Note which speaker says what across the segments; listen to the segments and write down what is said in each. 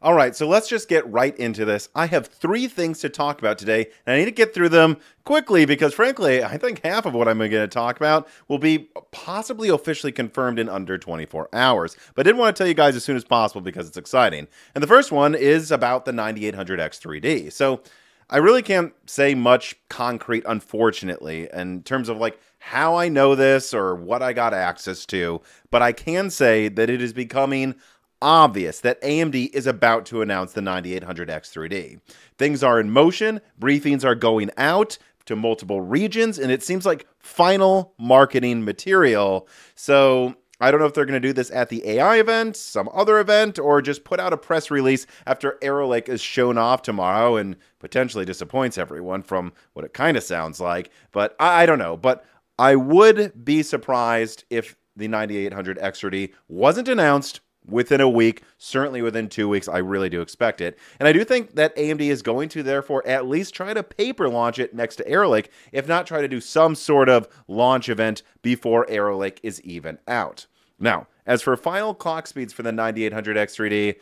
Speaker 1: All right, so let's just get right into this. I have 3 things to talk about today, and I need to get through them quickly because, frankly, I think half of what I'm going to talk about will be possibly officially confirmed in under 24 hours. But I did want to tell you guys as soon as possible because it's exciting. And the first one is about the 9800X 3D. So I really can't say much concrete, unfortunately, in terms of like how I know this or what I got access to, but I can say that it is becoming obvious that AMD is about to announce the 9800X 3D. Things are in motion, briefings are going out to multiple regions, and it seems like final marketing material. So I don't know if they're going to do this at the AI event, some other event, or just put out a press release after Arrow Lake is shown off tomorrow and potentially disappoints everyone from what it kind of sounds like. But I don't know. But I would be surprised if the 9800X 3D wasn't announced within a week, certainly within 2 weeks. I really do expect it. And I do think that AMD is going to, therefore, at least try to paper launch it next to Arrow Lake, if not try to do some sort of launch event before Arrow Lake is even out. Now, as for final clock speeds for the 9800X 3D,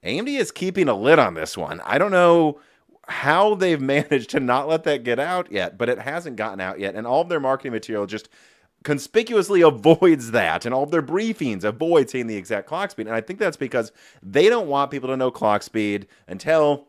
Speaker 1: AMD is keeping a lid on this one. I don't know how they've managed to not let that get out yet, but it hasn't gotten out yet, and all of their marketing material just conspicuously avoids that, and all of their briefings avoid saying the exact clock speed. And I think that's because they don't want people to know clock speed until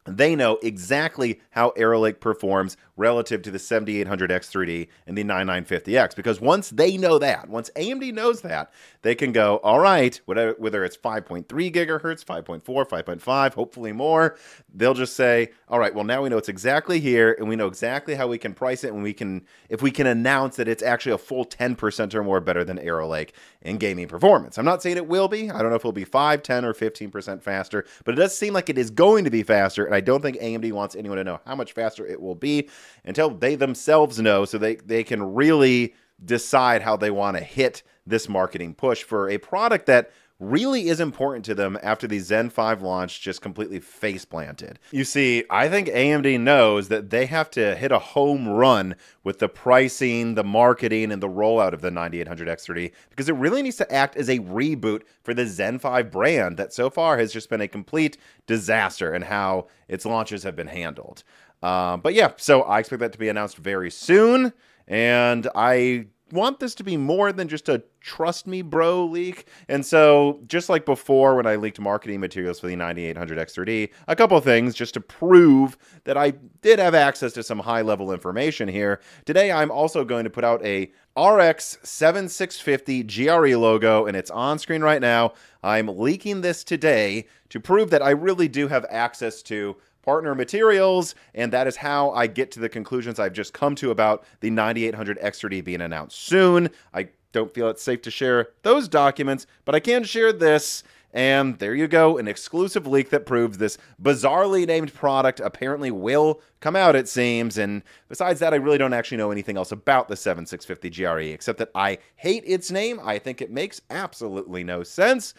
Speaker 1: they know exactly how Arrow Lake performs relative to the 7800X 3D and the 9950X. Because once they know that, once AMD knows that, they can go, all right, whether it's 5.3 gigahertz, 5.4, 5.5, hopefully more, they'll just say, all right, well, now we know it's exactly here, and we know exactly how we can price it, and if we can announce that it's actually a full 10% or more better than Arrow Lake in gaming performance. I'm not saying it will be. I don't know if it'll be 5, 10, or 15% faster, but it does seem like it is going to be faster, and I don't think AMD wants anyone to know how much faster it will be until they themselves know, so they can really decide how they want to hit this marketing push for a product that really is important to them after the Zen 5 launch just completely face planted. You see, I think AMD knows that they have to hit a home run with the pricing, the marketing, and the rollout of the 9800X 3D because it really needs to act as a reboot for the Zen 5 brand that so far has just been a complete disaster in how its launches have been handled. But yeah, so I expect that to be announced very soon, and I want this to be more than just a trust me bro leak. And so just like before when I leaked marketing materials for the 9800X 3D, a couple of things just to prove that I did have access to some high level information here. Today I'm also going to put out a RX 7650 GRE logo, and it's on screen right now. I'm leaking this today to prove that I really do have access to partner materials, and that is how I get to the conclusions I've just come to about the 9800X 3D being announced soon. I don't feel it's safe to share those documents, but I can share this, and there you go, an exclusive leak that proves this bizarrely named product apparently will come out, it seems. And besides that, I really don't actually know anything else about the 7650 GRE, except that I hate its name. I think it makes absolutely no sense,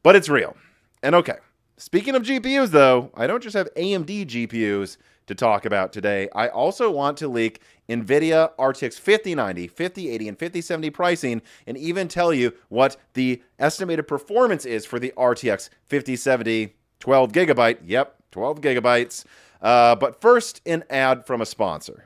Speaker 1: but it's real. And okay, speaking of GPUs, though, I don't just have AMD GPUs to talk about today. I also want to leak Nvidia RTX 5090, 5080, and 5070 pricing, and even tell you what the estimated performance is for the RTX 5070 12 gigabyte. Yep, 12 gigabytes. But first, an ad from a sponsor.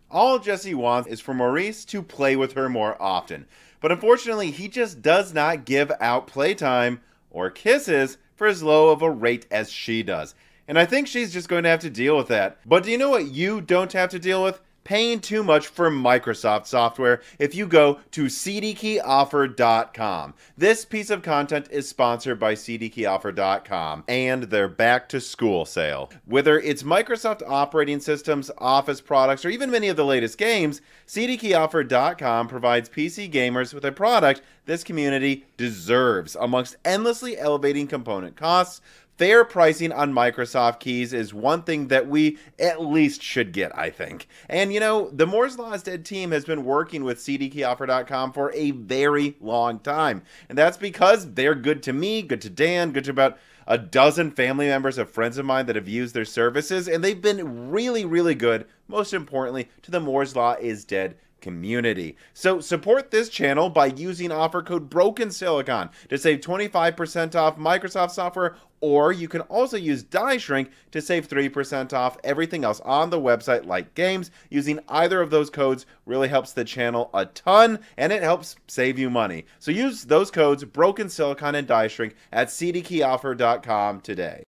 Speaker 1: All Jessie wants is for Maurice to play with her more often. But unfortunately, he just does not give out playtime or kisses for as low of a rate as she does. And I think she's just going to have to deal with that. But do you know what you don't have to deal with? Paying too much for Microsoft software if you go to CDkeyoffer.com. This piece of content is sponsored by CDkeyoffer.com and their back to school sale. Whether it's Microsoft operating systems, Office products, or even many of the latest games, CDkeyoffer.com provides PC gamers with a product this community deserves. Amongst endlessly elevating component costs, fair pricing on Microsoft keys is one thing that we at least should get, I think. And you know, the Moore's Law is Dead team has been working with CDkeyoffer.com for a very long time. And that's because they're good to me, good to Dan, good to about a dozen family members of friends of mine that have used their services. And they've been really, really good, most importantly, to the Moore's Law is Dead community. So support this channel by using offer code BrokenSilicon to save 25% off Microsoft software, or you can also use Die Shrink to save 3% off everything else on the website like games. Using either of those codes really helps the channel a ton, and it helps save you money. So use those codes BrokenSilicon and Die Shrink at CDkeyoffer.com today.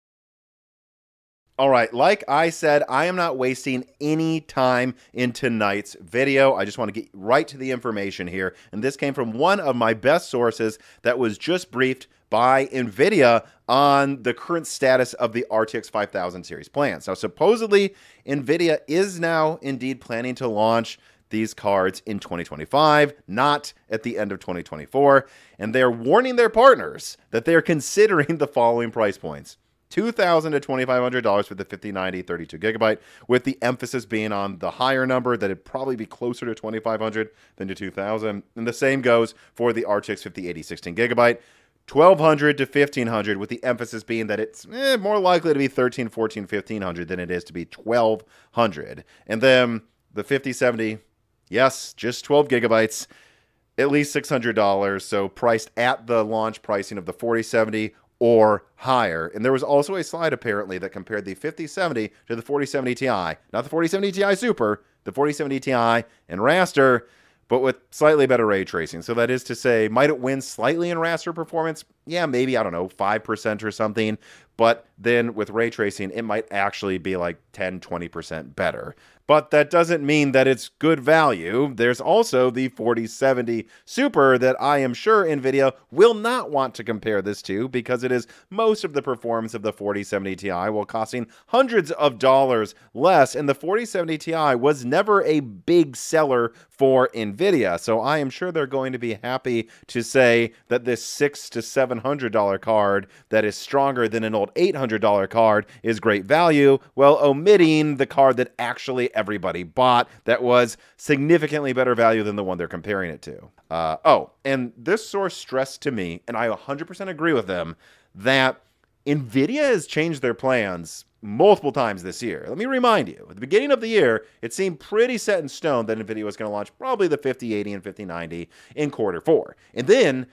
Speaker 1: All right, like I said, I am not wasting any time in tonight's video. I just want to get right to the information here. And this came from one of my best sources that was just briefed by Nvidia on the current status of the RTX 5000 series plans. Now, supposedly, Nvidia is now indeed planning to launch these cards in 2025, not at the end of 2024. And they're warning their partners that they're considering the following price points. $2,000 to $2,500 for the 5090 32 gigabyte, with the emphasis being on the higher number, that it'd probably be closer to 2,500 than to 2,000. And the same goes for the RTX 5080 16 gigabyte, $1,200 to $1,500, with the emphasis being that it's more likely to be $1,300, $1,400, $1,500 than it is to be $1,200. And then the 5070, yes, just 12 gigabytes, at least $600, so priced at the launch pricing of the 4070 or higher. And there was also a slide apparently that compared the 5070 to the 4070 Ti. Not the 4070 Ti Super, the 4070 Ti and raster, but with slightly better ray tracing. So that is to say, might it win slightly in raster performance? Yeah, maybe, I don't know, 5% or something. But then with ray tracing, it might actually be like 10, 20% better. But that doesn't mean that it's good value. There's also the 4070 Super that I am sure Nvidia will not want to compare this to, because it is most of the performance of the 4070 Ti while costing hundreds of dollars less. And the 4070 Ti was never a big seller for Nvidia. So I am sure they're going to be happy to say that this $600 to $700 card that is stronger than an old $800 card is great value, while omitting the card that actually everybody bought that was significantly better value than the one they're comparing it to. And this source stressed to me, and I 100% agree with them, that Nvidia has changed their plans multiple times this year. Let me remind you, at the beginning of the year, it seemed pretty set in stone that Nvidia was going to launch probably the 5080 and 5090 in Q4. And then,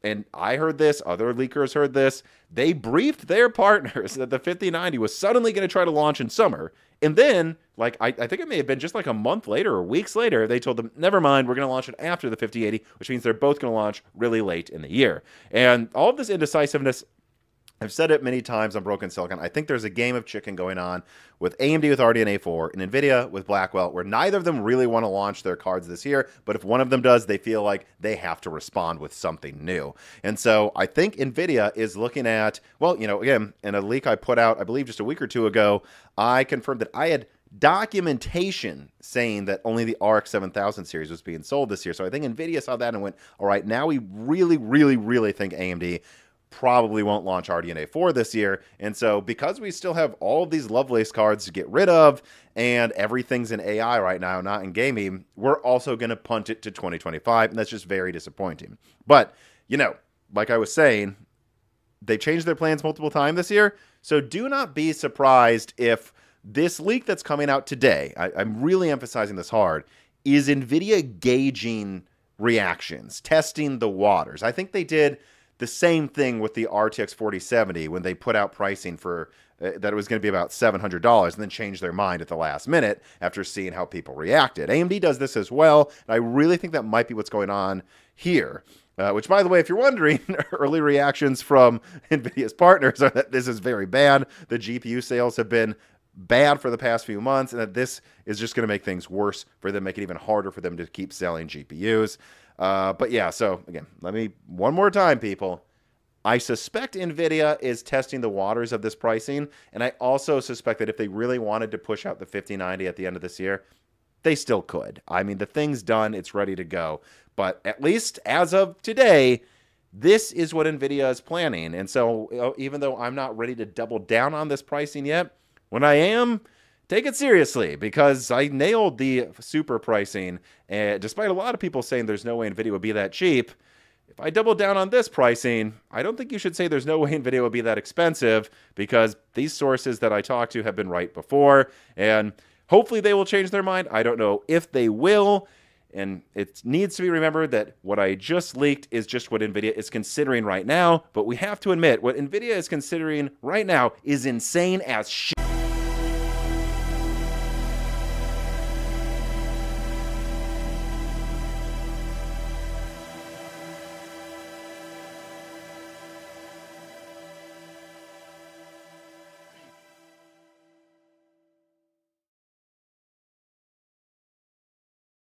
Speaker 1: and I heard this, other leakers heard this, they briefed their partners that the 5090 was suddenly going to try to launch in summer. And then, like, I think it may have been just like a month later or weeks later, they told them, never mind, we're going to launch it after the 5080, which means they're both going to launch really late in the year. And all of this indecisiveness, I've said it many times on Broken Silicon, I think there's a game of chicken going on with AMD with RDNA 4 and Nvidia with Blackwell, where neither of them really want to launch their cards this year, but if one of them does, they feel like they have to respond with something new. And so I think Nvidia is looking at, well, you know, again, in a leak I put out, I believe just a week or two ago, I confirmed that I had documentation saying that only the RX 7000 series was being sold this year. So I think Nvidia saw that and went, all right, now we really, really, really think AMD probably won't launch RDNA 4 this year. And so because we still have all of these Lovelace cards to get rid of, and everything's in AI right now, not in gaming, we're also going to punt it to 2025, and that's just very disappointing. But, you know, like I was saying, they changed their plans multiple times this year, so do not be surprised if this leak that's coming out today, I'm really emphasizing this hard, is NVIDIA gauging reactions, testing the waters. I think they did the same thing with the RTX 4070 when they put out pricing for that it was going to be about $700 and then changed their mind at the last minute after seeing how people reacted. AMD does this as well, and I really think that might be what's going on here. Which, by the way, if you're wondering, early reactions from NVIDIA's partners are that this is very bad. The GPU sales have been bad for the past few months, and that this is just going to make things worse for them, make it even harder for them to keep selling GPUs. But yeah, so again, let me, one more time, people. I suspect NVIDIA is testing the waters of this pricing, and I also suspect that if they really wanted to push out the 5090 at the end of this year, they still could. I mean, the thing's done, it's ready to go. But at least as of today, this is what NVIDIA is planning. And so even though I'm not ready to double down on this pricing yet, when I am, take it seriously, because I nailed the super pricing. And despite a lot of people saying there's no way NVIDIA would be that cheap, if I double down on this pricing, I don't think you should say there's no way NVIDIA would be that expensive, because these sources that I talked to have been right before, and hopefully they will change their mind. I don't know if they will. And it needs to be remembered that what I just leaked is just what Nvidia is considering right now. But we have to admit, what Nvidia is considering right now is insane as shit.